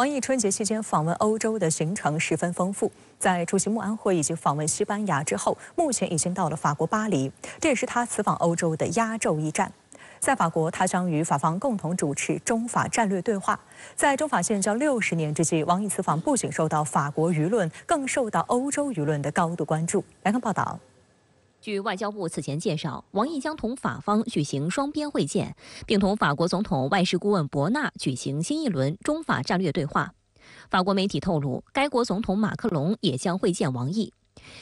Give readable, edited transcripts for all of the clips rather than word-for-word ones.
王毅春节期间访问欧洲的行程十分丰富，在出席慕安会以及访问西班牙之后，目前已经到了法国巴黎，这也是他此访欧洲的压轴一站。在法国，他将与法方共同主持中法战略对话。在中法建交60年之际，王毅此访不仅受到法国舆论，更受到欧洲舆论的高度关注。来看报道。 据外交部此前介绍，王毅将同法方举行双边会见，并同法国总统外事顾问博纳举行新一轮中法战略对话。法国媒体透露，该国总统马克龙也将会见王毅。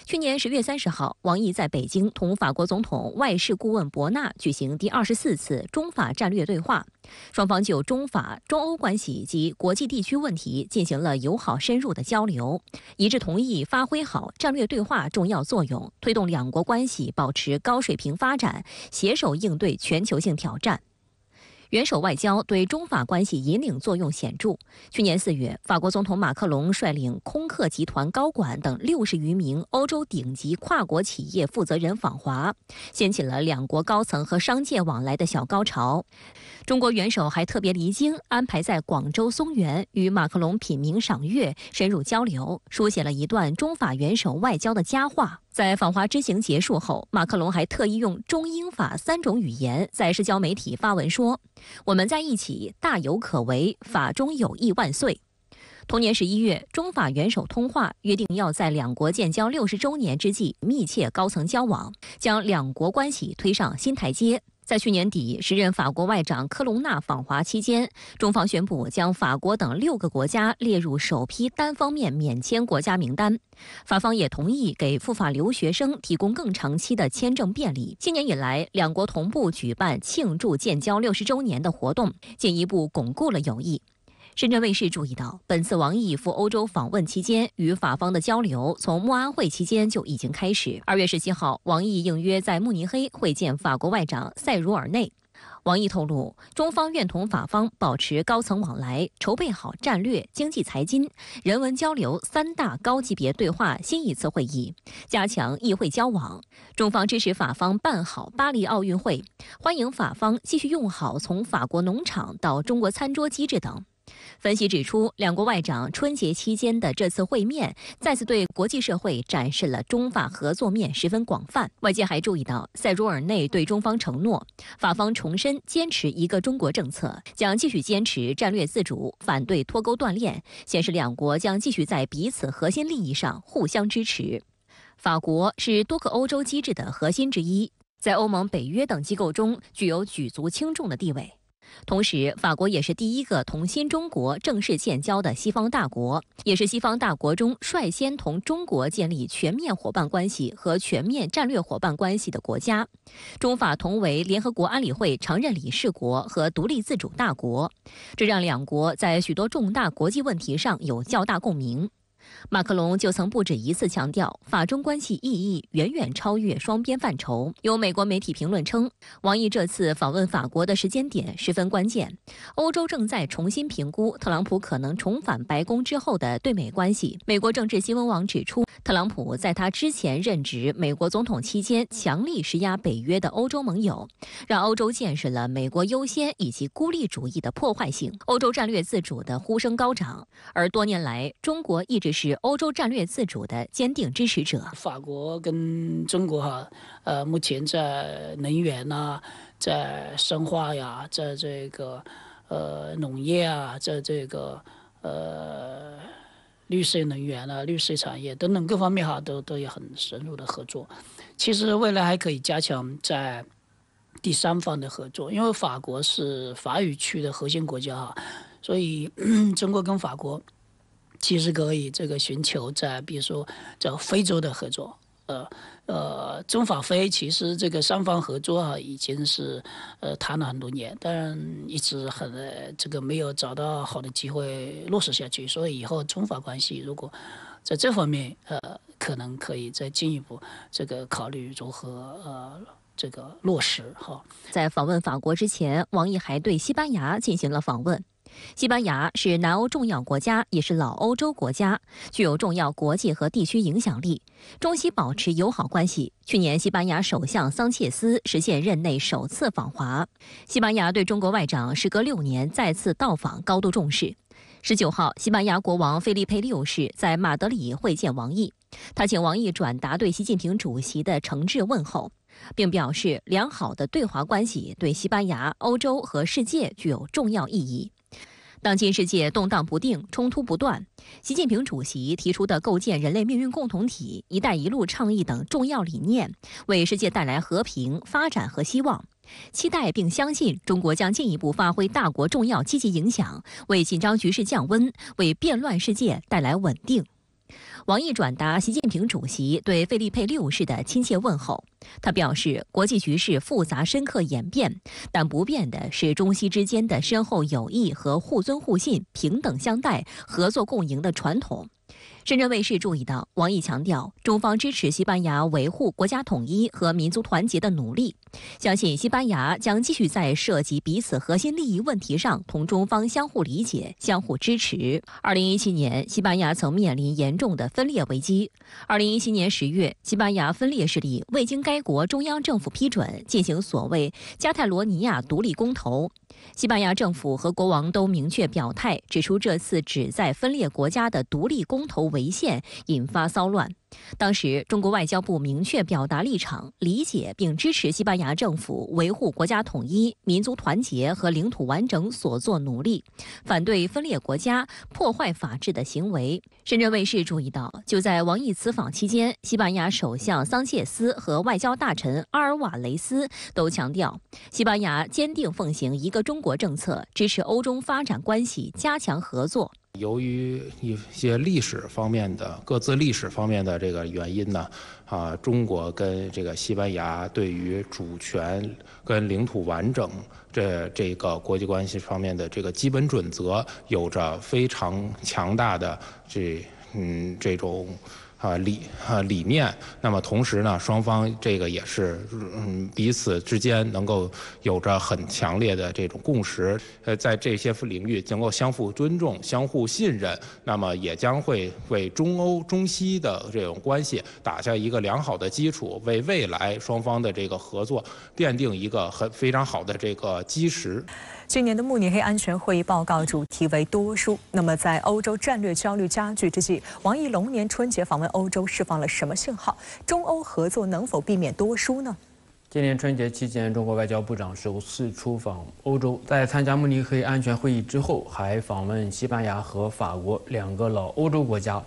去年10月30号，王毅在北京同法国总统外事顾问博纳举行第24次中法战略对话，双方就中法、中欧关系及国际地区问题进行了友好深入的交流，一致同意发挥好战略对话重要作用，推动两国关系保持高水平发展，携手应对全球性挑战。 元首外交对中法关系引领作用显著。去年4月，法国总统马克龙率领空客集团高管等60余名欧洲顶级跨国企业负责人访华，掀起了两国高层和商界往来的小高潮。中国元首还特别离京，安排在广州松原与马克龙品茗赏月，深入交流，书写了一段中法元首外交的佳话。 在访华之行结束后，马克龙还特意用中英法3种语言在社交媒体发文说：“我们在一起，大有可为，法中友谊万岁。” 同年11月，中法元首通话，约定要在两国建交60周年之际密切高层交往，将两国关系推上新台阶。 在去年底，时任法国外长科隆纳访华期间，中方宣布将法国等6个国家列入首批单方面免签国家名单。法方也同意给赴法留学生提供更长期的签证便利。今年以来，两国同步举办庆祝建交60周年的活动，进一步巩固了友谊。 深圳卫视注意到，本次王毅赴欧洲访问期间，与法方的交流从慕安会期间就已经开始。2月17号，王毅应约在慕尼黑会见法国外长塞茹尔内。王毅透露，中方愿同法方保持高层往来，筹备好战略、经济、财经、人文交流3大高级别对话新一次会议，加强议会交往。中方支持法方办好巴黎奥运会，欢迎法方继续用好从法国农场到中国餐桌机制等。 分析指出，两国外长春节期间的这次会面，再次对国际社会展示了中法合作面十分广泛。外界还注意到，塞茹尔内对中方承诺，法方重申坚持一个中国政策，将继续坚持战略自主，反对脱钩断链，显示两国将继续在彼此核心利益上互相支持。法国是多个欧洲机制的核心之一，在欧盟、北约等机构中具有举足轻重的地位。 同时，法国也是第一个同新中国正式建交的西方大国，也是西方大国中率先同中国建立全面伙伴关系和全面战略伙伴关系的国家。中法同为联合国安理会常任理事国和独立自主大国，这让两国在许多重大国际问题上有较大共鸣。 马克龙就曾不止一次强调，法中关系意义远远超越双边范畴。有美国媒体评论称，王毅这次访问法国的时间点十分关键，欧洲正在重新评估特朗普可能重返白宫之后的对美关系。美国政治新闻网指出，特朗普在他之前任职美国总统期间，强力施压北约的欧洲盟友，让欧洲见识了美国优先以及孤立主义的破坏性，欧洲战略自主的呼声高涨。而多年来，中国一直是欧洲战略自主的坚定支持者。法国跟中国目前在能源啊，在生化呀，在这个农业啊，在这个绿色能源啊、绿色产业等等各方面都有很深入的合作。其实未来还可以加强在第三方的合作，因为法国是法语区的核心国家所以中国跟法国。 其实可以寻求在比如说在非洲的合作，中法非其实这个3方合作已经是谈了很多年，但一直没有找到好的机会落实下去，所以以后中法关系如果在这方面可能可以再进一步考虑如何落实在访问法国之前，王毅还对西班牙进行了访问。 西班牙是南欧重要国家，也是老欧洲国家，具有重要国际和地区影响力。中西保持友好关系。去年，西班牙首相桑切斯实现任内首次访华。西班牙对中国外长时隔6年再次到访高度重视。19号，西班牙国王费利佩6世在马德里会见王毅，他请王毅转达对习近平主席的诚挚问候，并表示良好的对华关系对西班牙、欧洲和世界具有重要意义。当今世界动荡不定，冲突不断，习近平主席提出的构建人类命运共同体、“一带一路”倡议等重要理念，为世界带来和平、发展和希望。期待并相信中国将进一步发挥大国重要积极影响，为紧张局势降温，为变乱世界带来稳定。王毅转达习近平主席对费利佩6世的亲切问候。他表示，国际局势复杂深刻演变，但不变的是中西之间的深厚友谊和互尊互信、平等相待、合作共赢的传统。深圳卫视注意到，王毅强调，中方支持西班牙维护国家统一和民族团结的努力，相信西班牙将继续在涉及彼此核心利益问题上同中方相互理解、相互支持。2017年，西班牙曾面临严重的分裂危机。2017年10月，西班牙分裂势力未经该国中央政府批准，进行所谓加泰罗尼亚独立公投。西班牙政府和国王都明确表态，指出这次旨在分裂国家的独立公投违宪，引发骚乱。当时，中国外交部明确表达立场，理解并支持西班牙政府维护国家统一、民族团结和领土完整所作努力，反对分裂国家、破坏法治的行为。深圳卫视注意到，就在王毅此访期间，西班牙首相桑切斯和外交大臣阿尔瓦雷斯都强调，西班牙坚定奉行一个中国政策，支持欧中发展关系，加强合作。由于一些历史方面的各自历史方面的这个原因呢，中国跟这个西班牙对于主权跟领土完整这个国际关系方面的这个基本准则有着非常强大的这种理念。那么同时呢，双方这个也是彼此之间能够有着很强烈的这种共识，在这些领域能够相互尊重、相互信任，那么也将会为中欧、中西的这种关系打下一个良好的基础，为未来双方的这个合作奠定一个非常好的这个基石。今年的慕尼黑安全会议报告主题为多输。那么，在欧洲战略焦虑加剧之际，王毅龙年春节访问欧洲释放了什么信号？中欧合作能否避免多输呢？今年春节期间，中国外交部长首次出访欧洲，在参加慕尼黑安全会议之后，还访问西班牙和法国2个老欧洲国家，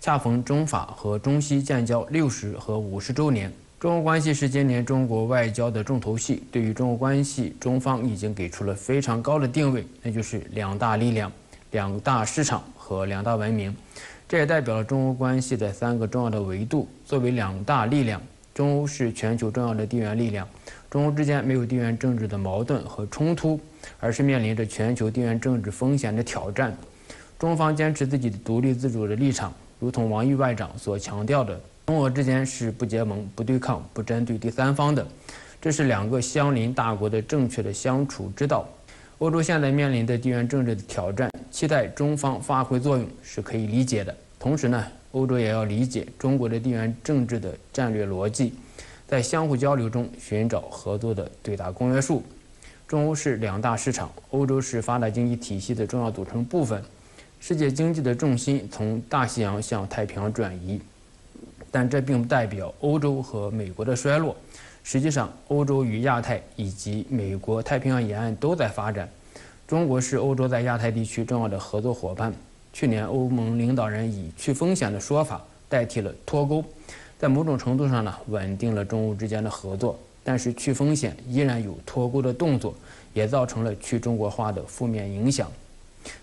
恰逢中法和中西建交60和50周年。中欧关系是今年中国外交的重头戏。对于中欧关系，中方已经给出了非常高的定位，那就是2大力量、2大市场和2大文明。这也代表了中欧关系的3个重要的维度。作为2大力量，中欧是全球重要的地缘力量，中欧之间没有地缘政治的矛盾和冲突，而是面临着全球地缘政治风险的挑战。中方坚持自己的独立自主的立场，如同王毅外长所强调的，中俄之间是不结盟、不对抗、不针对第三方的，这是2个相邻大国的正确的相处之道。欧洲现在面临的地缘政治的挑战，期待中方发挥作用是可以理解的。同时呢，欧洲也要理解中国的地缘政治的战略逻辑，在相互交流中寻找合作的最大公约数。中欧是2大市场，欧洲是发达经济体系的重要组成部分，世界经济的重心从大西洋向太平洋转移。但这并不代表欧洲和美国的衰落。实际上，欧洲与亚太以及美国太平洋沿岸都在发展。中国是欧洲在亚太地区重要的合作伙伴。去年，欧盟领导人以去风险的说法代替了脱钩，在某种程度上呢，稳定了中欧之间的合作。但是，去风险依然有脱钩的动作，也造成了去中国化的负面影响。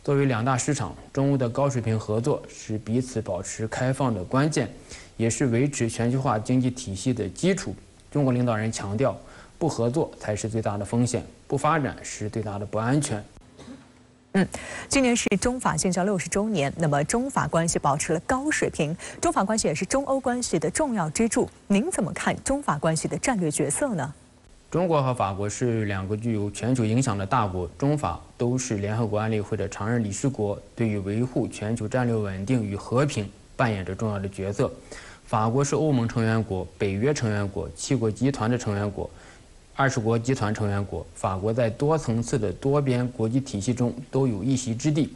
作为2大市场，中欧的高水平合作是彼此保持开放的关键，也是维持全球化经济体系的基础。中国领导人强调，不合作才是最大的风险，不发展是最大的不安全。今年是中法建交60周年，那么中法关系保持了高水平，中法关系也是中欧关系的重要支柱。您怎么看中法关系的战略角色呢？中国和法国是2个具有全球影响的大国，中法都是联合国安理会的常任理事国，对于维护全球战略稳定与和平扮演着重要的角色。法国是欧盟成员国、北约成员国、7国集团的成员国， 20国集团成员国，法国在多层次的多边国际体系中都有一席之地。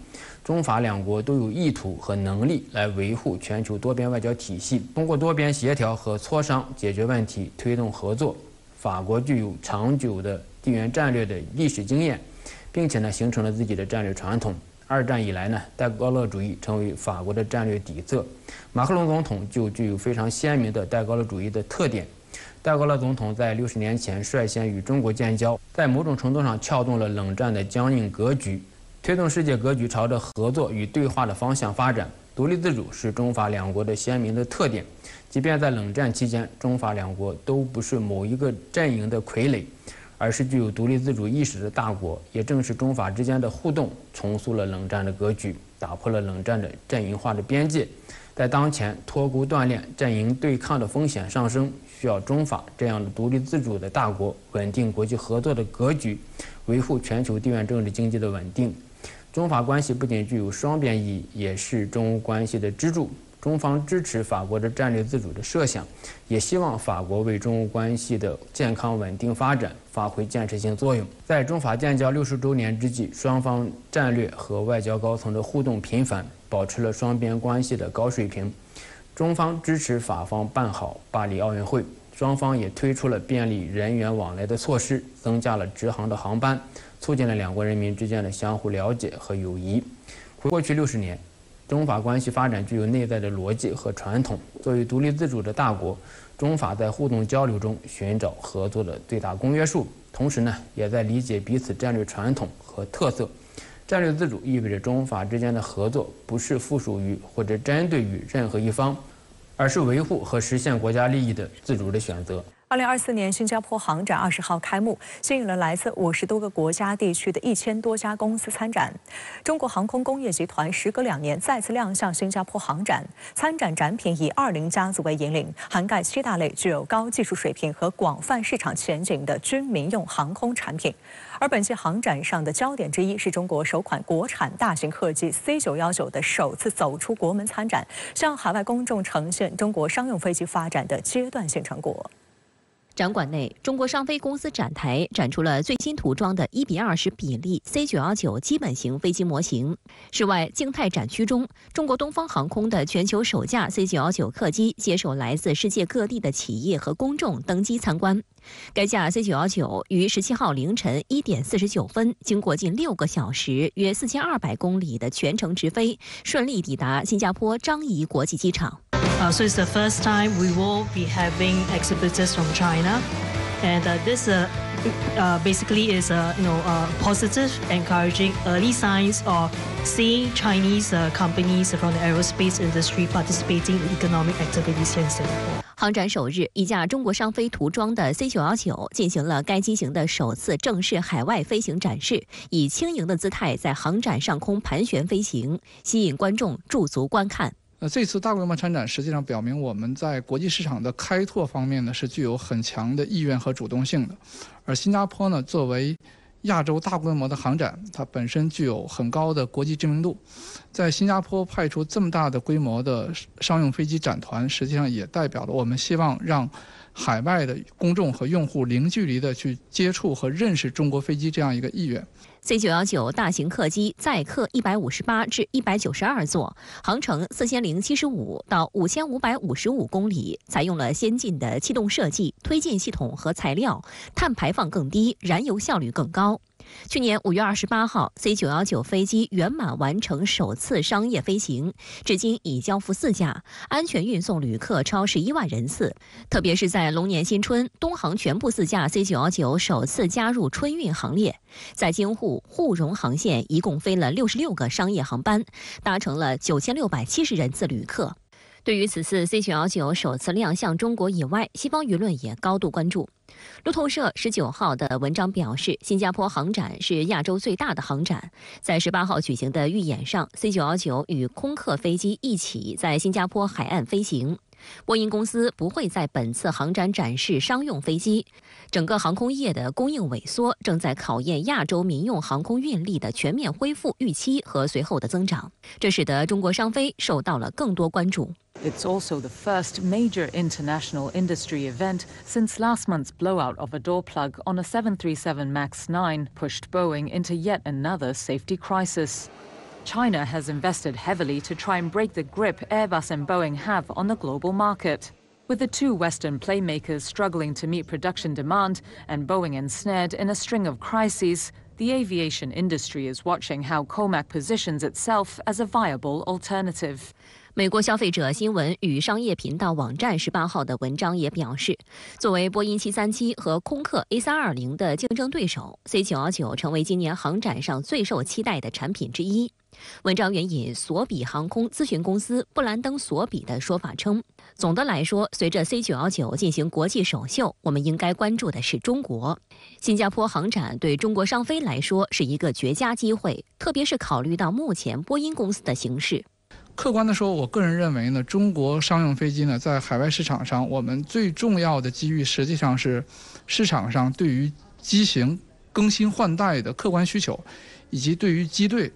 中法两国都有意图和能力来维护全球多边外交体系，通过多边协调和磋商解决问题，推动合作。法国具有长久的地缘战略的历史经验，并且形成了自己的战略传统。2战以来戴高乐主义成为法国的战略底色。马克龙总统就具有非常鲜明的戴高乐主义的特点。戴高乐总统在60年前率先与中国建交，在某种程度上撬动了冷战的僵硬格局，推动世界格局朝着合作与对话的方向发展。独立自主是中法两国的鲜明的特点。即便在冷战期间，中法两国都不是某一个阵营的傀儡，而是具有独立自主意识的大国。也正是中法之间的互动，重塑了冷战的格局，打破了冷战的阵营化的边界。在当前脱钩断链、阵营对抗的风险上升，需要中法这样的独立自主的大国稳定国际合作的格局，维护全球地缘政治经济的稳定。中法关系不仅具有双边意义，也是中欧关系的支柱。中方支持法国的战略自主的设想，也希望法国为中欧关系的健康稳定发展发挥建设性作用。在中法建交60周年之际，双方战略和外交高层的互动频繁，保持了双边关系的高水平。中方支持法方办好巴黎奥运会，双方也推出了便利人员往来的措施，增加了直航的航班，促进了两国人民之间的相互了解和友谊。过去60年，中法关系发展具有内在的逻辑和传统。作为独立自主的大国，中法在互动交流中寻找合作的最大公约数，同时也在理解彼此战略传统和特色。战略自主意味着中法之间的合作不是附属于或者针对于任何一方，而是维护和实现国家利益的自主的选择。2024年新加坡航展20号开幕，吸引了来自50多个国家地区的1000多家公司参展。中国航空工业集团时隔2年再次亮相新加坡航展，参展展品以20家族为引领，涵盖7大类具有高技术水平和广泛市场前景的军民用航空产品。而本届航展上的焦点之一是中国首款国产大型客机 C919的首次走出国门参展，向海外公众呈现中国商用飞机发展的阶段性成果。展馆内，中国商飞公司展台展出了最新涂装的1:20比例 C919基本型飞机模型。室外静态展区中，中国东方航空的全球首架 C919客机接受来自世界各地的企业和公众登机参观。该架 C919于17号凌晨1点49分，经过近6个小时、约4200公里的全程直飞，顺利抵达新加坡樟宜国际机场。So it's the first time we will be having exhibitors from China, and this basically is positive, encouraging early signs of seeing Chinese companies from the aerospace industry participating in economic activities here in Singapore. 航展首日，一架中国商飞涂装的 C919进行了该机型的首次正式海外飞行展示，以轻盈的姿态在航展上空盘旋飞行，吸引观众驻足观看。这次大规模参展实际上表明我们在国际市场的开拓方面是具有很强的意愿和主动性的。而新加坡作为亚洲大规模的航展，它本身具有很高的国际知名度，在新加坡派出这么大的规模的商用飞机展团，实际上也代表了我们希望让海外的公众和用户零距离的去接触和认识中国飞机这样一个意愿。C919大型客机载客158至192座，航程4075到5555公里，采用了先进的气动设计、推进系统和材料，碳排放更低，燃油效率更高。去年5月28号 ，C919飞机圆满完成首次商业飞行，至今已交付4架，安全运送旅客超11万人次。特别是在龙年新春，东航全部4架 C919首次加入春运行列，在京沪、沪蓉航线一共飞了66个商业航班，搭乘了9670人次旅客。对于此次 C919首次亮相中国以外，西方舆论也高度关注。路透社19号的文章表示，新加坡航展是亚洲最大的航展。在18号举行的预演上， C919与空客飞机一起在新加坡海岸飞行。波音公司不会在本次航展展示商用飞机，整个航空业的供应萎缩正在考验亚洲民用航空运力的全面恢复预期和随后的增长，这使得中国商飞受到了更多关注。It's also the first major international industry event since last month's blowout of a door plug on a 737 MAX 9 pushed Boeing into yet another safety crisis. China has invested heavily to try and break the grip Airbus and Boeing have on the global market. With the two Western playmakers struggling to meet production demand and Boeing ensnared in a string of crises, the aviation industry is watching how COMAC positions itself as a viable alternative. 美国消费者新闻与商业频道网站18号的文章也表示，作为波音737和空客 A320 的竞争对手 ，C919 成为今年航展上最受期待的产品之一。文章援引索比航空咨询公司布兰登·索比的说法称，总的来说，随着 C919 进行国际首秀，我们应该关注的是中国。新加坡航展对中国商飞来说是一个绝佳机会，特别是考虑到目前波音公司的形势。客观的说，我个人认为呢，中国商用飞机呢，在海外市场上，我们最重要的机遇实际上是市场上对于机型更新换代的客观需求，以及对于机队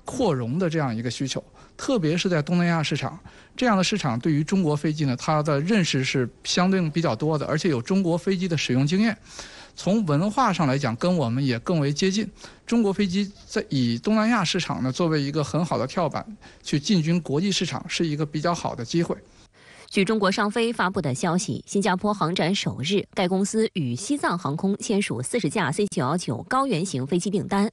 扩容的这样一个需求，特别是在东南亚市场，这样的市场对于中国飞机呢，它的认识是相对比较多的，而且有中国飞机的使用经验。从文化上来讲，跟我们也更为接近。中国飞机在以东南亚市场呢作为一个很好的跳板，去进军国际市场，是一个比较好的机会。据中国商飞发布的消息，新加坡航展首日，该公司与西藏航空签署40架 C919 高原型飞机订单。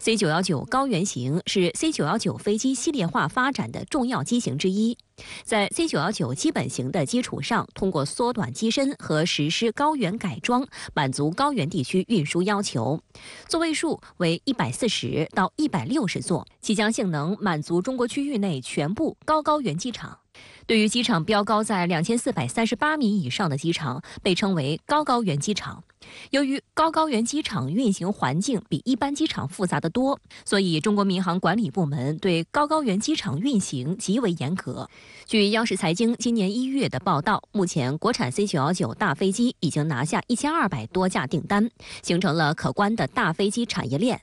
C919 高原型是 C919 飞机系列化发展的重要机型之一，在 C919 基本型的基础上，通过缩短机身和实施高原改装，满足高原地区运输要求。座位数为140到160座，即将性能满足中国区域内全部高原机场。对于机场标高在2438米以上的机场，被称为高原机场。由于高原机场运行环境比一般机场复杂得多，所以中国民航管理部门对高原机场运行极为严格。据央视财经今年1月的报道，目前国产 C919 大飞机已经拿下1200多架订单，形成了可观的大飞机产业链。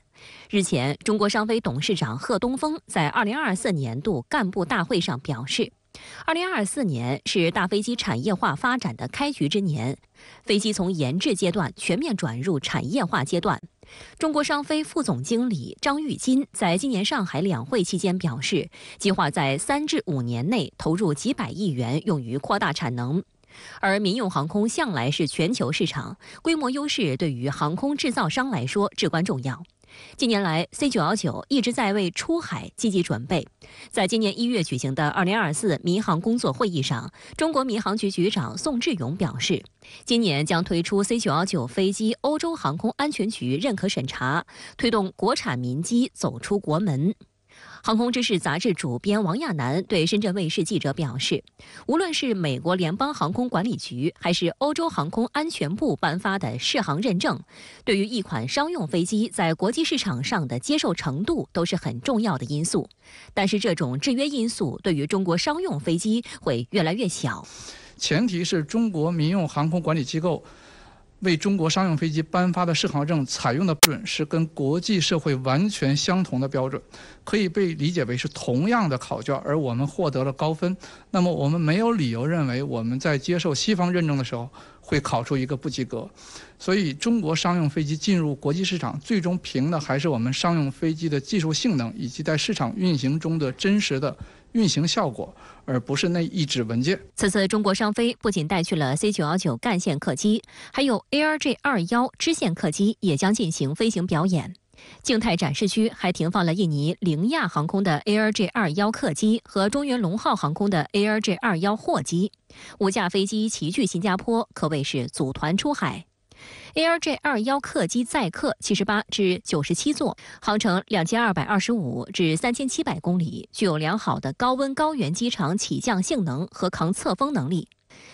日前，中国商飞董事长贺东风在2024年度干部大会上表示，2024年是大飞机产业化发展的开局之年，飞机从研制阶段全面转入产业化阶段。中国商飞副总经理张玉金在今年上海两会期间表示，计划在3至5年内投入几百亿元用于扩大产能。而民用航空向来是全球市场，规模优势对于航空制造商来说至关重要。近年来 ，C919 一直在为出海积极准备。在今年1月举行的2024民航工作会议上，中国民航局局长宋志勇表示，今年将推出 C919 飞机欧洲航空安全局认可审查，推动国产民机走出国门。航空知识杂志主编王亚楠对深圳卫视记者表示，无论是美国联邦航空管理局还是欧洲航空安全部颁发的适航认证，对于一款商用飞机在国际市场上的接受程度都是很重要的因素。但是这种制约因素对于中国商用飞机会越来越小。前提是中国民用航空管理机构为中国商用飞机颁发的适航证采用的标准是跟国际社会完全相同的标准，可以被理解为是同样的考卷，而我们获得了高分。那么我们没有理由认为我们在接受西方认证的时候会考出一个不及格。所以中国商用飞机进入国际市场，最终凭的还是我们商用飞机的技术性能以及在市场运行中的真实的运行效果，而不是那一纸文件。此次中国商飞不仅带去了 C919 干线客机，还有 ARJ21 支线客机也将进行飞行表演。静态展示区还停放了印尼凌亚航空的 ARJ21 客机和中原龙浩航空的 ARJ21 货机，5架飞机齐聚新加坡，可谓是组团出海。ARJ21 客机载客78至97座，航程2225至3700公里，具有良好的高温高原机场起降性能和抗侧风能力。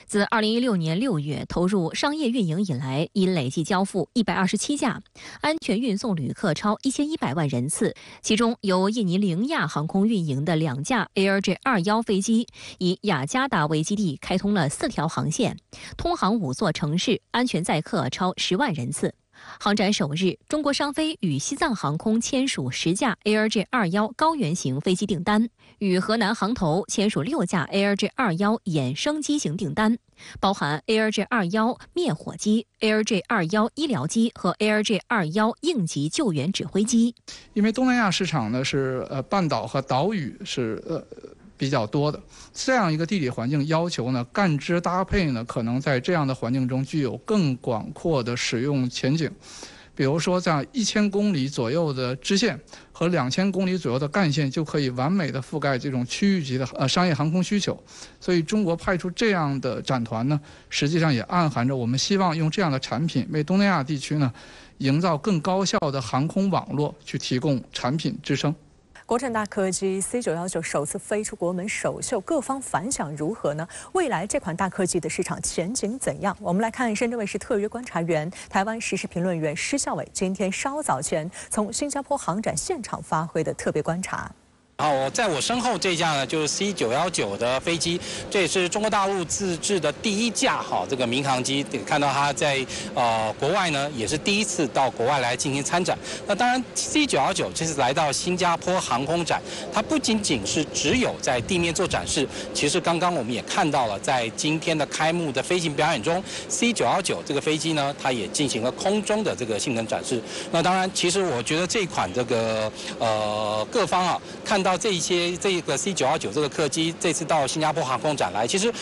自2016年6月投入商业运营以来，已累计交付127架，安全运送旅客超1100万人次。其中由印尼凌亚航空运营的2架 AirJ21 飞机，以雅加达为基地开通了4条航线，通航5座城市，安全载客超10万人次。航展首日，中国商飞与西藏航空签署10架 AirJ21 高原型飞机订单，与河南航投签署6架 AirJ21 衍生机型订单，包含 AirJ21 灭火机、AirJ21 医疗机和 AirJ21 应急救援指挥机。因为东南亚市场呢是半岛和岛屿是比较多的，这样一个地理环境要求呢，干支搭配呢，可能在这样的环境中具有更广阔的使用前景。比如说，这样1000公里左右的支线和2000公里左右的干线，就可以完美的覆盖这种区域级的商业航空需求。所以，中国派出这样的展团呢，实际上也暗含着我们希望用这样的产品为东南亚地区呢，营造更高效的航空网络，去提供产品支撑。国产大客机 C919首次飞出国门首秀，各方反响如何呢？未来这款大客机的市场前景怎样？我们来看深圳卫视特约观察员、台湾时事评论员施孝伟今天稍早前从新加坡航展现场发挥的特别观察。好，在我身后这架呢，就是 C919的飞机，这也是中国大陆自制的第1架这个民航机。看到它在国外呢，也是第一次到国外来进行参展。那当然 ，C919 这次来到新加坡航空展，它不仅仅是只有在地面做展示，其实刚刚我们也看到了，在今天的开幕的飞行表演中 ，C919 这个飞机呢，它也进行了空中的这个性能展示。那当然，其实我觉得这款这个各方看到这个 C919 这个客机这次到新加坡航空展来，其实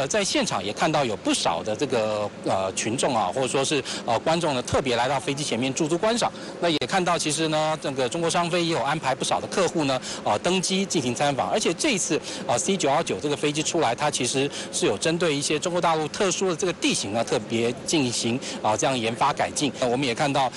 在现场也看到有不少的这个群众或者说是观众呢，特别来到飞机前面驻足观赏。那也看到其实呢，这个中国商飞也有安排不少的客户呢登机进行参访。而且这一次C919 这个飞机出来，它其实是有针对一些中国大陆特殊的这个地形呢，特别进行这样研发改进。我们也看到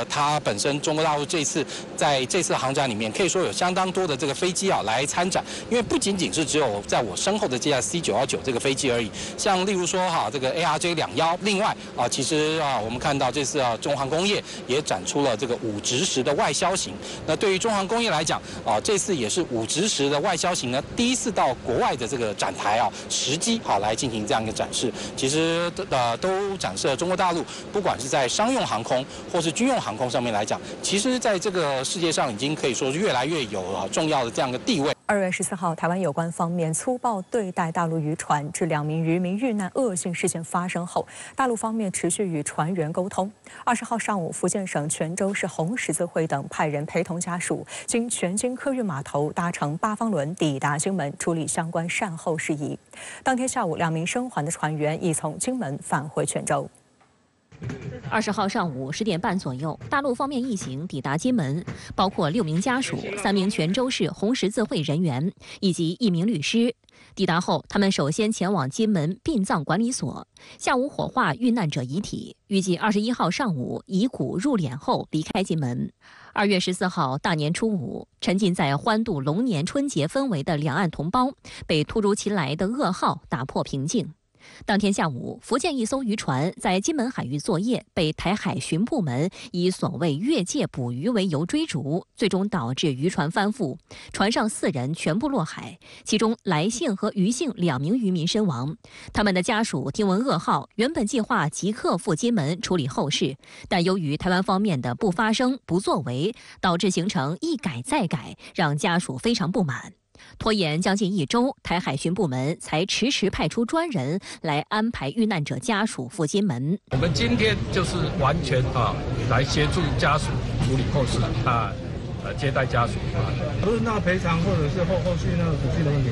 它本身中国大陆这次在这次航展里面，可以说有相当多的这个飞机来参展，因为不仅仅是只有在我身后的这架 C919 这个飞机而已，像例如说这个 ARJ21，另外其实我们看到这次中航工业也展出了这个5直10的外销型。那对于中航工业来讲这次也是5直10的外销型呢，第一次到国外的这个展台实机来进行这样一个展示。其实都展示了中国大陆不管是在商用航空或是军用航空上面来讲，其实在这个世界上已经可以说是越来越有重要的这样的地位。2月14号，台湾有关方面粗暴对待大陆渔船，致2名渔民遇难恶性事件发生后，大陆方面持续与船员沟通。20号上午，福建省泉州市红十字会等派人陪同家属，经全经客运码头搭乘8方轮抵达金门，处理相关善后事宜。当天下午，2名生还的船员已从金门返回泉州。20号上午10点半左右，大陆方面一行抵达金门，包括6名家属、3名泉州市红十字会人员以及1名律师。抵达后，他们首先前往金门殡葬管理所，下午火化遇难者遗体，预计21号上午遗骨入殓后离开金门。2月14号大年初5，沉浸在欢度龙年春节氛围的两岸同胞，被突如其来的噩耗打破平静。当天下午，福建一艘渔船在金门海域作业，被台海巡部门以所谓越界捕鱼为由追逐，最终导致渔船翻覆，船上4人全部落海，其中来姓和余姓2名渔民身亡。他们的家属听闻噩耗，原本计划即刻赴金门处理后事，但由于台湾方面的不发声、不作为，导致行程一改再改，让家属非常不满。拖延将近1周，台海巡部门才迟迟派出专人来安排遇难者家属赴金门。我们今天就是完全来协助家属处理后事接待家属不是那赔偿或者是后续那个补助的问题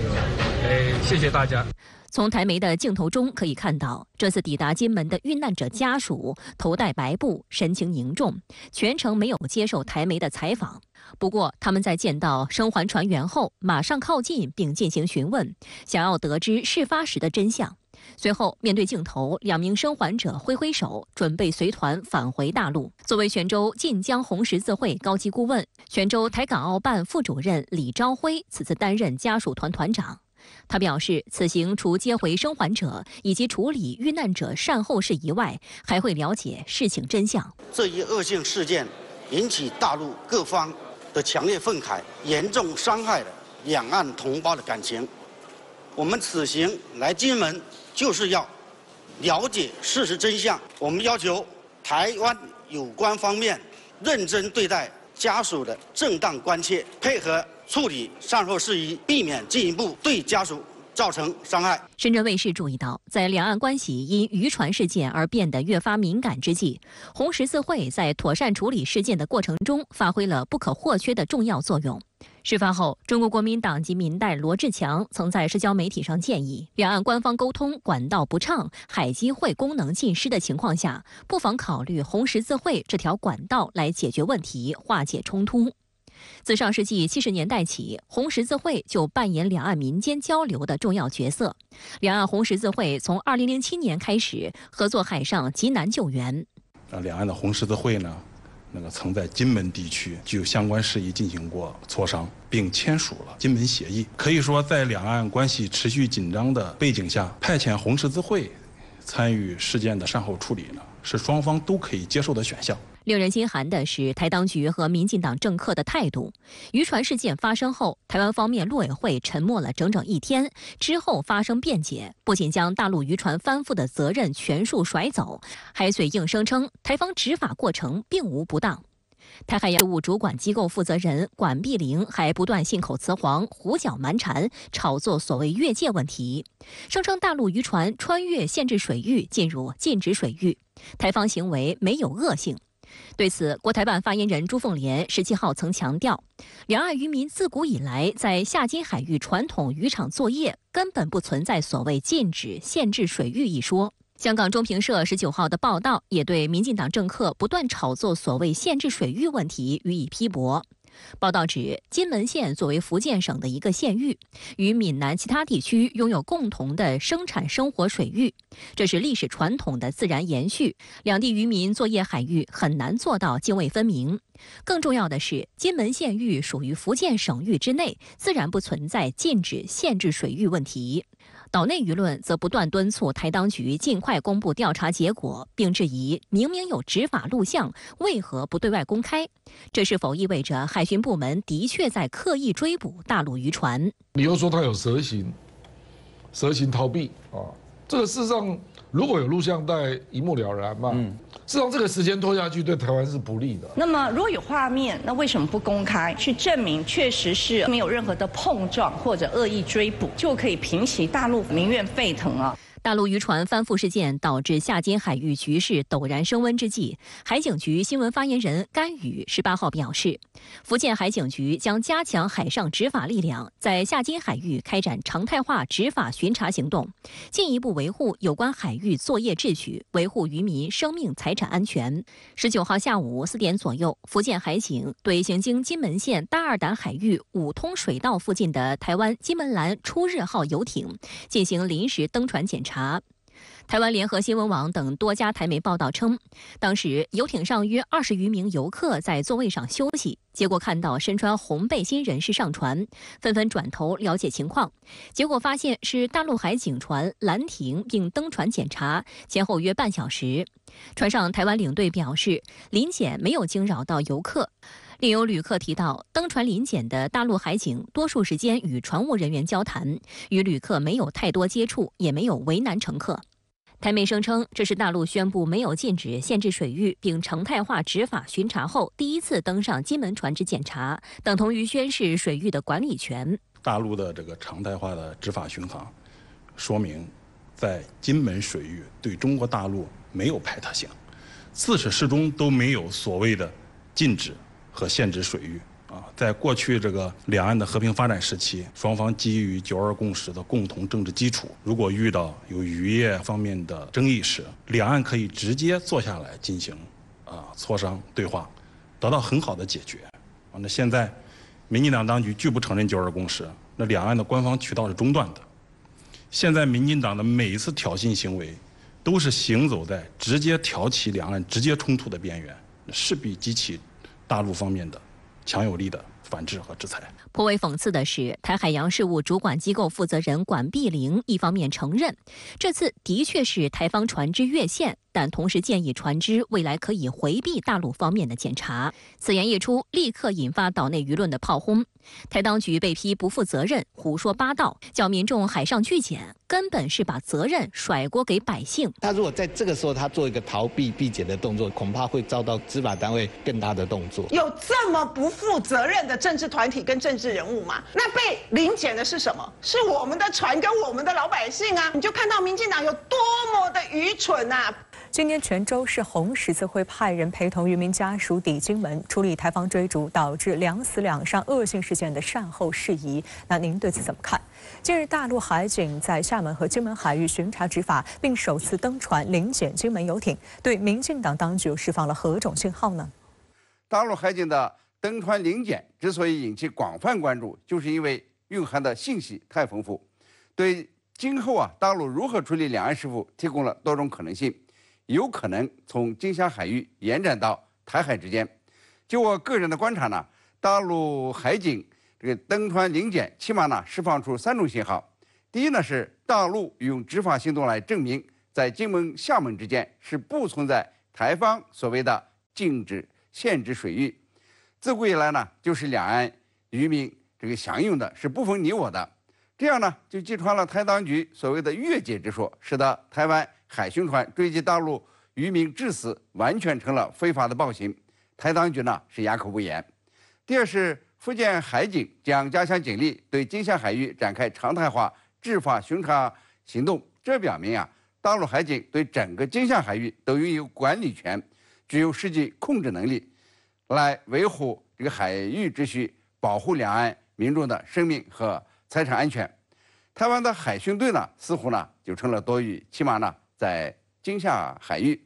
谢谢大家。从台媒的镜头中可以看到，这次抵达金门的遇难者家属头戴白布，神情凝重，全程没有接受台媒的采访。不过，他们在见到生还船员后，马上靠近并进行询问，想要得知事发时的真相。随后，面对镜头，2名生还者挥挥手，准备随团返回大陆。作为泉州晋江红十字会高级顾问、泉州台港澳办副主任李朝辉，此次担任家属团团长。他表示，此行除接回生还者以及处理遇难者善后事宜外，还会了解事情真相。这一恶性事件引起大陆各方的强烈愤慨，严重伤害了两岸同胞的感情。我们此行来金门，就是要了解事实真相。我们要求台湾有关方面认真对待家属的正当关切，配合处理善后事宜，避免进一步对家属造成伤害。深圳卫视注意到，在两岸关系因渔船事件而变得越发敏感之际，红十字会在妥善处理事件的过程中发挥了不可或缺的重要作用。事发后，中国国民党籍民代罗志强曾在社交媒体上建议，两岸官方沟通管道不畅、海基会功能尽失的情况下，不妨考虑红十字会这条管道来解决问题、化解冲突。自上世纪70年代起，红十字会就扮演两岸民间交流的重要角色。两岸红十字会从2007年开始合作海上急难救援。两岸的红十字会呢，曾在金门地区就相关事宜进行过磋商，并签署了金门协议。可以说，在两岸关系持续紧张的背景下，派遣红十字会参与事件的善后处理呢，是双方都可以接受的选项。令人心寒的是台当局和民进党政客的态度。渔船事件发生后，台湾方面陆委会沉默了整整1天，之后发生辩解，不仅将大陆渔船翻覆的责任全数甩走，还嘴硬声称台方执法过程并无不当。台海业务主管机构负责人管碧玲还不断信口雌黄、胡搅蛮缠，炒作所谓越界问题，声称大陆渔船穿越限制水域进入禁止水域，台方行为没有恶性。对此，国台办发言人朱凤莲17号曾强调，两岸渔民自古以来在夏津海域传统渔场作业，根本不存在所谓禁止、限制水域一说。香港中评社19号的报道也对民进党政客不断炒作所谓限制水域问题予以批驳。报道指，金门县作为福建省的一个县域，与闽南其他地区拥有共同的生产生活水域，这是历史传统的自然延续。两地渔民作业海域很难做到泾渭分明。更重要的是，金门县域属于福建省域之内，自然不存在禁止、限制水域问题。岛内舆论则不断敦促台当局尽快公布调查结果，并质疑明明有执法录像，为何不对外公开？这是否意味着海巡部门的确在刻意追捕大陆渔船？你又说他有蛇行逃避啊？这个事实上，如果有录像带，一目了然嘛。事实上，这个时间拖下去对台湾是不利的。那么，如果有画面，那为什么不公开，去证明确实是没有任何的碰撞或者恶意追捕，就可以平息大陆民怨沸腾啊？大陆渔船翻覆事件导致夏津海域局势陡然升温之际，海警局新闻发言人甘宇18号表示，福建海警局将加强海上执法力量，在夏津海域开展常态化执法巡查行动，进一步维护有关海域作业秩序，维护渔民生命财产安全。19号下午4点左右，福建海警对行经金门县大二胆海域五通水道附近的台湾金门兰初日号游艇进行临时登船检查。台湾联合新闻网等多家台媒报道称，当时游艇上约20余名游客在座位上休息，结果看到身穿红背心人士上船，纷纷转头了解情况，结果发现是大陆海警船拦停并登船检查，前后约半小时。船上台湾领队表示，临检没有惊扰到游客。另有旅客提到，登船临检的大陆海警多数时间与船务人员交谈，与旅客没有太多接触，也没有为难乘客。台媒声称，这是大陆宣布没有禁止、限制水域并常态化执法巡查后第一次登上金门船只检查，等同于宣示水域的管理权。大陆的这个常态化的执法巡航，说明在金门水域对中国大陆没有排他性，自始至终都没有所谓的禁止和限制水域啊。在过去这个两岸的和平发展时期，双方基于9·2共识的共同政治基础，如果遇到有渔业方面的争议时，两岸可以直接坐下来进行磋商对话，得到很好的解决。那现在民进党当局拒不承认9·2共识，那两岸的官方渠道是中断的。现在民进党的每一次挑衅行为，都是行走在直接挑起两岸直接冲突的边缘，势必激起大陆方面的强有力的反制和制裁。颇为讽刺的是，台海洋事务主管机构负责人管碧玲一方面承认，这次的确是台方船只越线，但同时建议船只未来可以回避大陆方面的检查。此言一出，立刻引发岛内舆论的炮轰。台当局被批不负责任、胡说八道，叫民众海上拒检，根本是把责任甩锅给百姓。他如果在这个时候他做一个逃避避检的动作，恐怕会遭到执法单位更大的动作。有这么不负责任的政治团体跟政治人物吗？那被临检的是什么？是我们的船跟我们的老百姓啊！你就看到民进党有多么的愚蠢啊！今年泉州市红十字会派人陪同渔民家属抵金门，处理台方追逐导致两死两伤恶性事件的善后事宜。那您对此怎么看？近日，大陆海警在厦门和金门海域巡查执法，并首次登船临检金门游艇，对民进党当局释放了何种信号呢？大陆海警的登船临检之所以引起广泛关注，就是因为蕴含的信息太丰富，对今后大陆如何处理两岸事务提供了多种可能性。有可能从金厦海域延展到台海之间。就我个人的观察呢，大陆海警这个登船临检，起码释放出3种信号。第一呢是大陆用执法行动来证明，在金门、厦门之间是不存在台方所谓的禁止、限制水域。自古以来呢，就是两岸渔民这个享用的是不分你我的。这样呢，就击穿了台当局所谓的越界之说，使得台湾海巡船追击大陆渔民致死，完全成了非法的暴行。台当局呢是哑口无言。第二是福建海警将加强警力，对金厦海域展开常态化执法巡查行动。这表明大陆海警对整个金厦海域都拥有管理权，具有实际控制能力，来维护这个海域秩序，保护两岸民众的生命和财产安全。台湾的海巡队呢，似乎就成了多余，起码在金厦海域，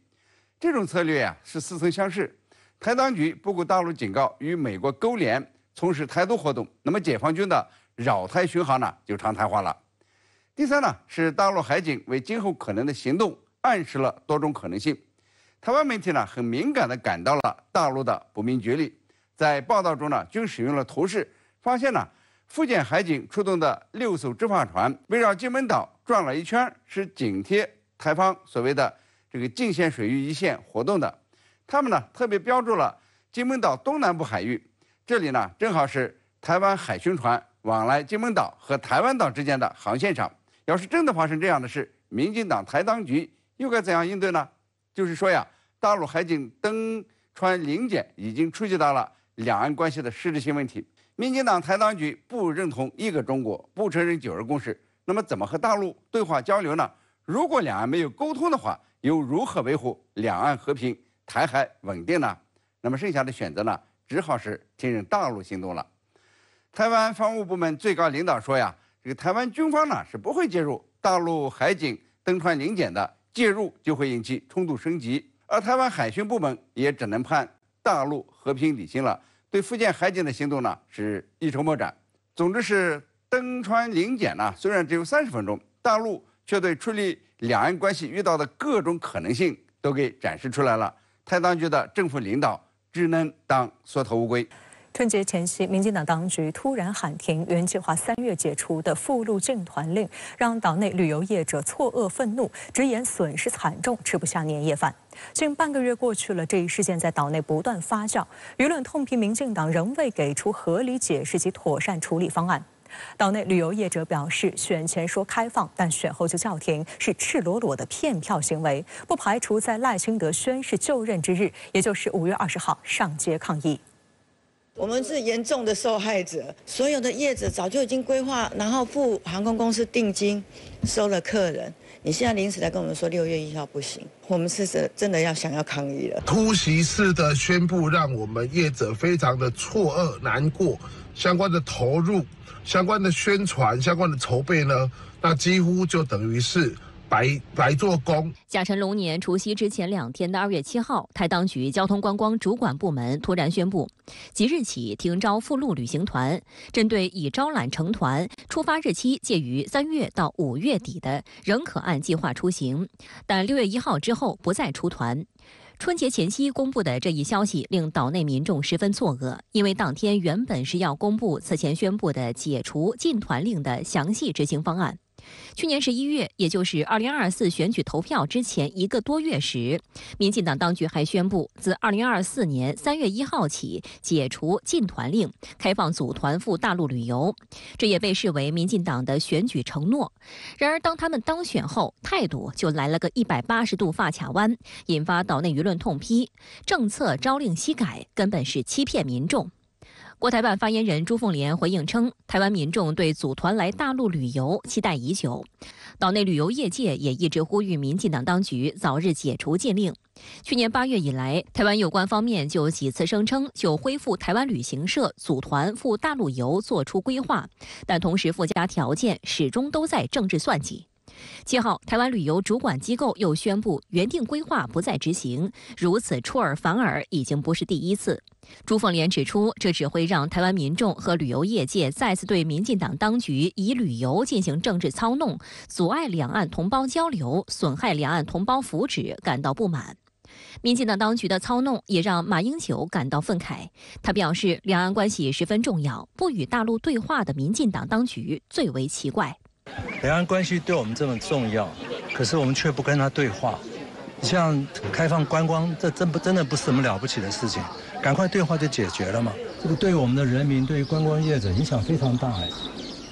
这种策略是似曾相识。台当局不顾大陆警告，与美国勾连，从事台独活动，那么解放军的扰台巡航就常态化了。第三是大陆海警为今后可能的行动暗示了多种可能性。台湾媒体很敏感地感到了大陆的不明觉厉，在报道中均使用了图示，发现福建海警出动的6艘执法船围绕金门岛转了一圈，是紧贴台方所谓的这个禁限水域一线活动的。他们特别标注了金门岛东南部海域，这里正好是台湾海巡船往来金门岛和台湾岛之间的航线上。要是真的发生这样的事，民进党台当局又该怎样应对呢？就是说大陆海警登船临检已经触及到了两岸关系的实质性问题。民进党台当局不认同一个中国，不承认九二共识，那么怎么和大陆对话交流呢？如果两岸没有沟通的话，又如何维护两岸和平、台海稳定呢？那么剩下的选择只好是听任大陆行动了。台湾防务部门最高领导说这个台湾军方是不会介入大陆海警登船临检的，介入就会引起冲突升级。而台湾海巡部门也只能盼大陆和平理性了。对福建海警的行动是一筹莫展。总之是登船临检虽然只有30分钟，大陆却对处理两岸关系遇到的各种可能性都给展示出来了。台当局的政府领导只能当缩头乌龟。春节前夕，民进党当局突然喊停原计划3月解除的赴陆禁团令，让岛内旅游业者错愕愤怒，直言损失惨重，吃不下年夜饭。近半个月过去了，这一事件在岛内不断发酵，舆论痛批民进党仍未给出合理解释及妥善处理方案。岛内旅游业者表示，选前说开放，但选后就叫停，是赤裸裸的骗票行为，不排除在赖清德宣誓就任之日，也就是5月20号上街抗议。我们是严重的受害者，所有的业者早就已经规划，然后付航空公司定金，收了客人。你现在临时来跟我们说6月1号不行，我们是真的想要抗议了。突袭式的宣布，让我们业者非常的错愕、难过。相关的投入、相关的宣传、相关的筹备呢，那几乎就等于是白做工。甲辰龙年除夕之前2天的2月7号，台当局交通观光主管部门突然宣布，即日起停招赴陆旅行团，针对已招揽成团、出发日期介于3月到5月底的，仍可按计划出行，但6月1号之后不再出团。春节前夕公布的这一消息令岛内民众十分错愕，因为当天原本是要公布此前宣布的解除禁团令的详细执行方案。去年11月，也就是2024选举投票之前1个多月时，民进党当局还宣布，自2024年3月1号起解除禁团令，开放组团赴大陆旅游。这也被视为民进党的选举承诺。然而，当他们当选后，态度就来了个180度发卡弯，引发岛内舆论痛批，政策朝令夕改，根本是欺骗民众。国台办发言人朱凤莲回应称，台湾民众对组团来大陆旅游期待已久，岛内旅游业界也一直呼吁民进党当局早日解除禁令。去年8月以来，台湾有关方面就几次声称就恢复台湾旅行社组团赴大陆游做出规划，但同时附加条件始终都在政治算计。7号，台湾旅游主管机构又宣布原定规划不再执行，如此出尔反尔已经不是第一次。朱凤莲指出，这只会让台湾民众和旅游业界再次对民进党当局以旅游进行政治操弄，阻碍两岸同胞交流，损害两岸同胞福祉感到不满。民进党当局的操弄也让马英九感到愤慨，他表示，两岸关系十分重要，不与大陆对话的民进党当局最为奇怪。两岸关系对我们这么重要，可是我们却不跟他对话。像开放观光，这真的不是什么了不起的事情，赶快对话就解决了嘛。这个对我们的人民、对观光业者影响非常大哎。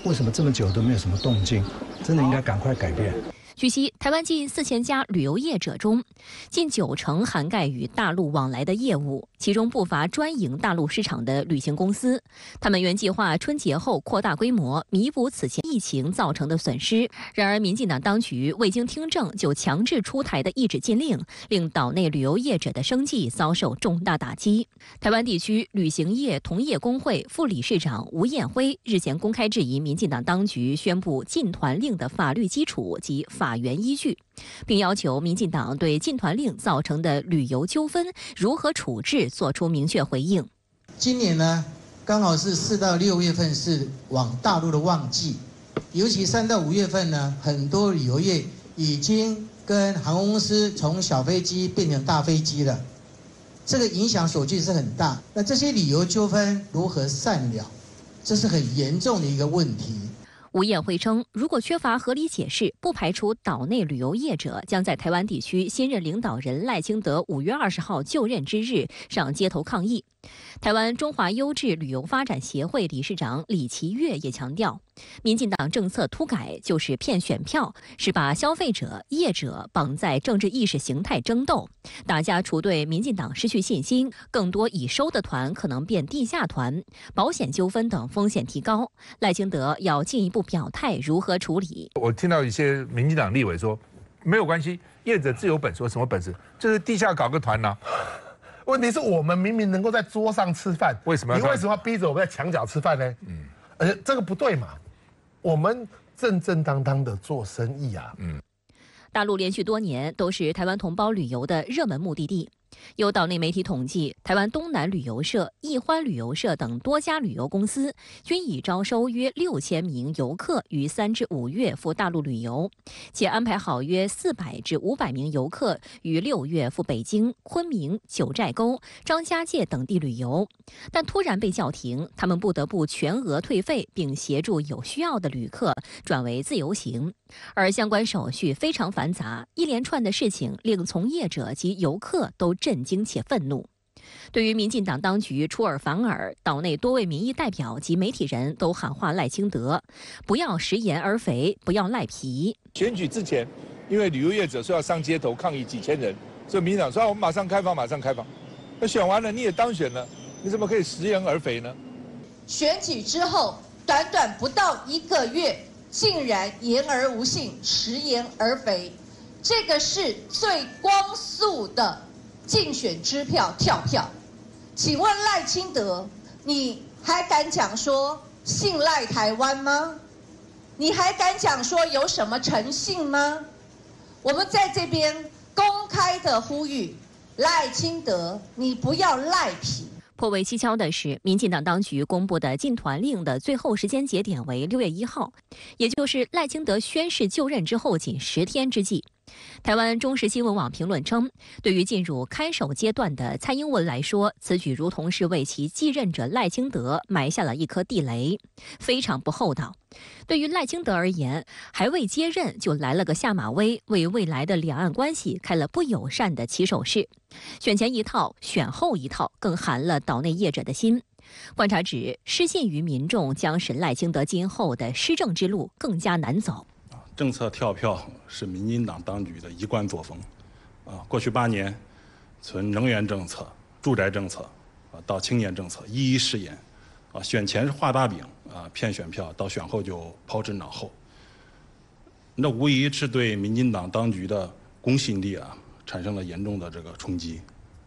为什么这么久都没有什么动静？真的应该赶快改变。据悉，台湾近4000家旅游业者中，近90%涵盖与大陆往来的业务，其中不乏专营大陆市场的旅行公司。他们原计划春节后扩大规模，弥补此前疫情造成的损失。然而，民进党当局未经听证就强制出台的一纸禁令，令岛内旅游业者的生计遭受重大打击。台湾地区旅行业同业工会副理事长吴彦辉日前公开质疑民进党当局宣布禁团令的法律基础及法源依据，并要求民进党对禁团令造成的旅游纠纷如何处置做出明确回应。今年呢，刚好是4到6月份是往大陆的旺季，尤其3到5月份呢，很多旅游业已经跟航空公司从小飞机变成大飞机了，这个影响所具是很大。那这些旅游纠纷如何善了，这是很严重的一个问题。吴彦辉称，如果缺乏合理解释，不排除岛内旅游业者将在台湾地区新任领导人赖清德5月20号就任之日上街头抗议。台湾中华优质旅游发展协会理事长李奇岳也强调，民进党政策突改就是骗选票，是把消费者、业者绑在政治意识形态争斗。大家除对民进党失去信心，更多已收的团可能变地下团，保险纠纷等风险提高。赖清德要进一步表态如何处理。我听到一些民进党立委说，没有关系，业者自有本事，什么本事？就是地下搞个团呢。问题是我们明明能够在桌上吃饭，为什么你为什么要逼着我们在墙角吃饭呢？而且这个不对嘛，我们正正当当的做生意啊。大陆连续多年都是台湾同胞旅游的热门目的地。有岛内媒体统计，台湾东南旅游社、易欢旅游社等多家旅游公司均已招收约6000名游客于3至5月赴大陆旅游，且安排好约400至500名游客于6月赴北京、昆明、九寨沟、张家界等地旅游，但突然被叫停，他们不得不全额退费，并协助有需要的旅客转为自由行。而相关手续非常繁杂，一连串的事情令从业者及游客都震惊且愤怒。对于民进党当局出尔反尔，岛内多位民意代表及媒体人都喊话赖清德，不要食言而肥，不要赖皮。选举之前，因为旅游业者说要上街头抗议几千人，所以民进党说我们马上开放，马上开放。那选完了你也当选了，你怎么可以食言而肥呢？选举之后，短短不到1个月，竟然言而无信，食言而肥，这个是最光速的竞选支票跳票。请问赖清德，你还敢讲说信赖台湾吗？你还敢讲说有什么诚信吗？我们在这边公开的呼吁赖清德，你不要赖皮。颇为蹊跷的是，民进党当局公布的禁团令的最后时间节点为6月1号，也就是赖清德宣誓就任之后仅10天之际。台湾中时新闻网评论称，对于进入看守阶段的蔡英文来说，此举如同是为其继任者赖清德埋下了一颗地雷，非常不厚道。对于赖清德而言，还未接任就来了个下马威，为未来的两岸关系开了不友善的起手式。选前一套，选后一套，更寒了岛内业者的心。观察指，失信于民众将使赖清德今后的施政之路更加难走。政策跳票是民进党当局的一贯作风，过去8年，从能源政策、住宅政策，到青年政策一一试验，选前是画大饼，骗选票，到选后就抛之脑后。那无疑是对民进党当局的公信力产生了严重的这个冲击。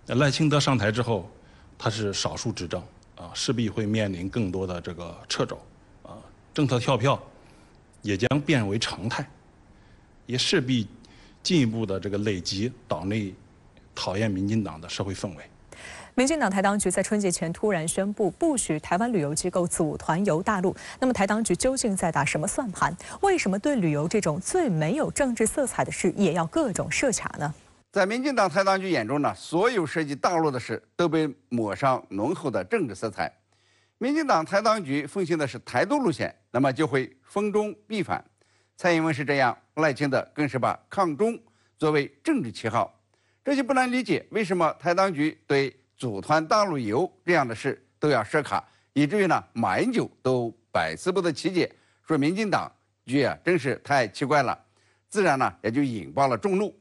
赖清德上台之后，他是少数执政，势必会面临更多的这个掣肘，政策跳票也将变为常态，也势必进一步的这个累积岛内讨厌民进党的社会氛围。民进党台当局在春节前突然宣布不许台湾旅游机构组团游大陆，那么台当局究竟在打什么算盘？为什么对旅游这种最没有政治色彩的事也要各种设卡呢？在民进党台当局眼中呢，所有涉及大陆的事都被抹上浓厚的政治色彩。民进党台当局奉行的是台独路线，那么就会逢中必反。蔡英文是这样，赖清德更是把抗中作为政治旗号，这就不难理解为什么台当局对组团大陆游这样的事都要设卡，以至于呢马英九都百思不得其解，说民进党局真是太奇怪了，自然呢也就引爆了众怒。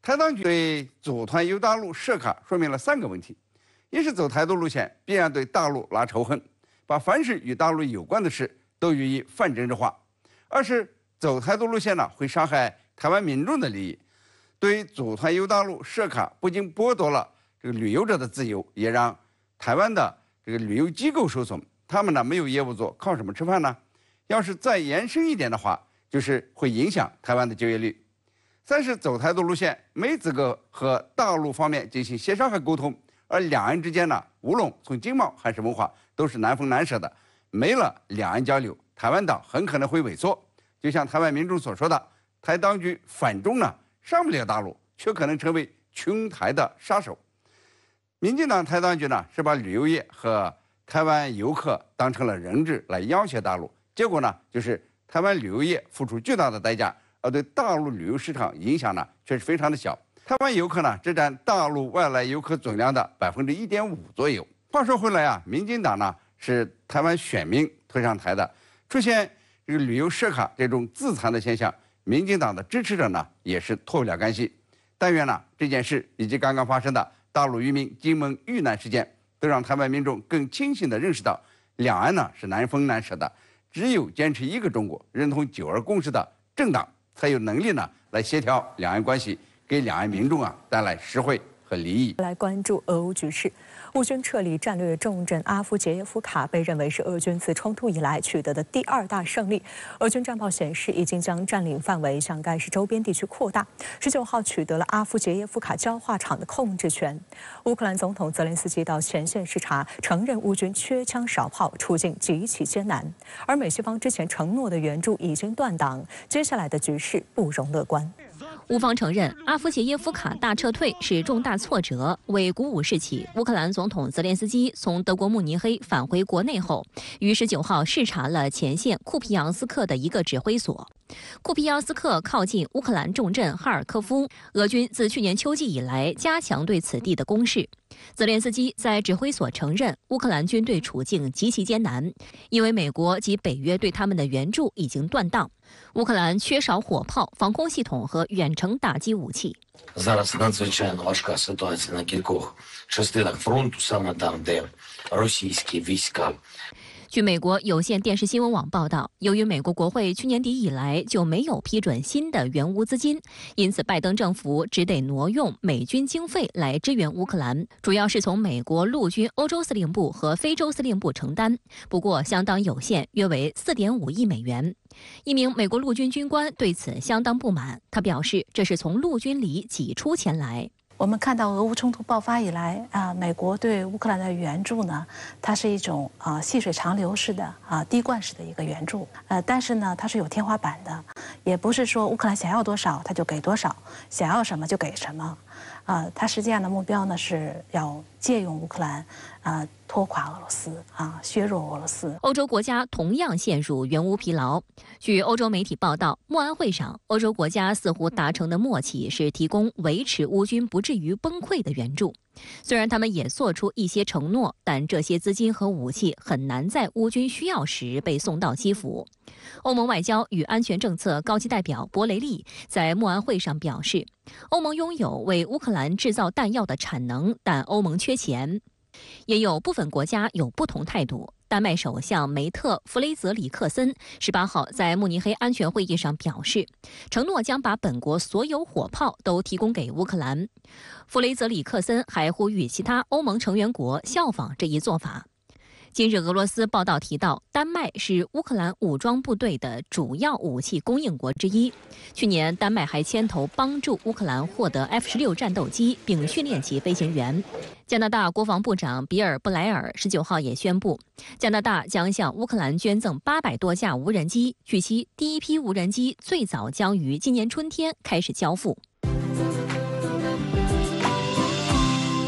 台当局对组团游大陆设卡，说明了3个问题：一是走台独路线，必然对大陆拉仇恨，把凡是与大陆有关的事都予以泛政治化；二是走台独路线呢，会伤害台湾民众的利益。对组团游大陆设卡，不仅剥夺了这个旅游者的自由，也让台湾的这个旅游机构受损。他们呢没有业务做，靠什么吃饭呢？要是再延伸一点的话，就是会影响台湾的就业率。三是走台独路线，没资格和大陆方面进行协商和沟通，而两岸之间呢，无论从经贸还是文化，都是难分难舍的。没了两岸交流，台湾岛很可能会萎缩。就像台湾民众所说的，台当局反中呢，上不了大陆，却可能成为穷台的杀手。民进党台当局呢，是把旅游业和台湾游客当成了人质来要挟大陆，结果呢，就是台湾旅游业付出巨大的代价，而对大陆旅游市场影响呢，却是非常的小。台湾游客呢，只占大陆外来游客总量的1.5%左右。话说回来民进党呢是台湾选民推上台的，出现这个旅游设卡这种自残的现象，民进党的支持者呢也是脱不了干系。但愿呢这件事以及刚刚发生的大陆渔民金门遇难事件，都让台湾民众更清醒地认识到，两岸呢是难分难舍的，只有坚持一个中国、认同9·2共识的政党，才有能力呢来协调两岸关系，给两岸民众带来实惠和利益。来关注俄乌局势。乌军撤离战略重镇阿夫杰耶夫卡，被认为是俄军自冲突以来取得的第2大胜利。俄军战报显示，已经将占领范围向该市周边地区扩大。19号取得了阿夫杰耶夫卡焦化厂的控制权。乌克兰总统泽连斯基到前线视察，承认乌军缺枪少炮，处境极其艰难。而美西方之前承诺的援助已经断档，接下来的局势不容乐观。乌方承认阿夫杰耶夫卡大撤退是重大挫折。为鼓舞士气，乌克兰总统泽连斯基从德国慕尼黑返回国内后，于19号视察了前线库皮扬斯克的一个指挥所。库皮扬斯克靠近乌克兰重镇哈尔科夫，俄军自去年秋季以来加强对此地的攻势。泽连斯基在指挥所承认，乌克兰军队处境极其艰难，因为美国及北约对他们的援助已经断档。乌克兰缺少火炮、防空系统和远程打击武器。Зараз надзвичайно важка ситуація на кількох частинах фронту, саме там, де російські війська. 据美国有线电视新闻网报道，由于美国国会去年底以来就没有批准新的援乌资金，因此拜登政府只得挪用美军经费来支援乌克兰，主要是从美国陆军欧洲司令部和非洲司令部承担，不过相当有限，约为4.5亿美元。一名美国陆军军官对此相当不满，他表示这是从陆军里挤出钱来。我们看到俄乌冲突爆发以来美国对乌克兰的援助呢，它是一种细水长流式的滴灌式的一个援助，但是呢，它是有天花板的，也不是说乌克兰想要多少他就给多少，想要什么就给什么。他实际上的目标呢是要借用乌克兰，拖垮俄罗斯削弱俄罗斯。欧洲国家同样陷入援乌疲劳。据欧洲媒体报道，慕安会上，欧洲国家似乎达成的默契是提供维持乌军不至于崩溃的援助。虽然他们也做出一些承诺，但这些资金和武器很难在乌军需要时被送到基辅。欧盟外交与安全政策高级代表博雷利在慕安会上表示，欧盟拥有为乌克兰制造弹药的产能，但欧盟缺钱。也有部分国家有不同态度。丹麦首相梅特·弗雷泽里克森18号在慕尼黑安全会议上表示，承诺将把本国所有火炮都提供给乌克兰。弗雷泽里克森还呼吁其他欧盟成员国效仿这一做法。今日俄罗斯报道提到，丹麦是乌克兰武装部队的主要武器供应国之一。去年，丹麦还牵头帮助乌克兰获得 F-16战斗机，并训练其飞行员。加拿大国防部长比尔·布莱尔19号也宣布，加拿大将向乌克兰捐赠800多架无人机。据悉，第一批无人机最早将于今年春天开始交付。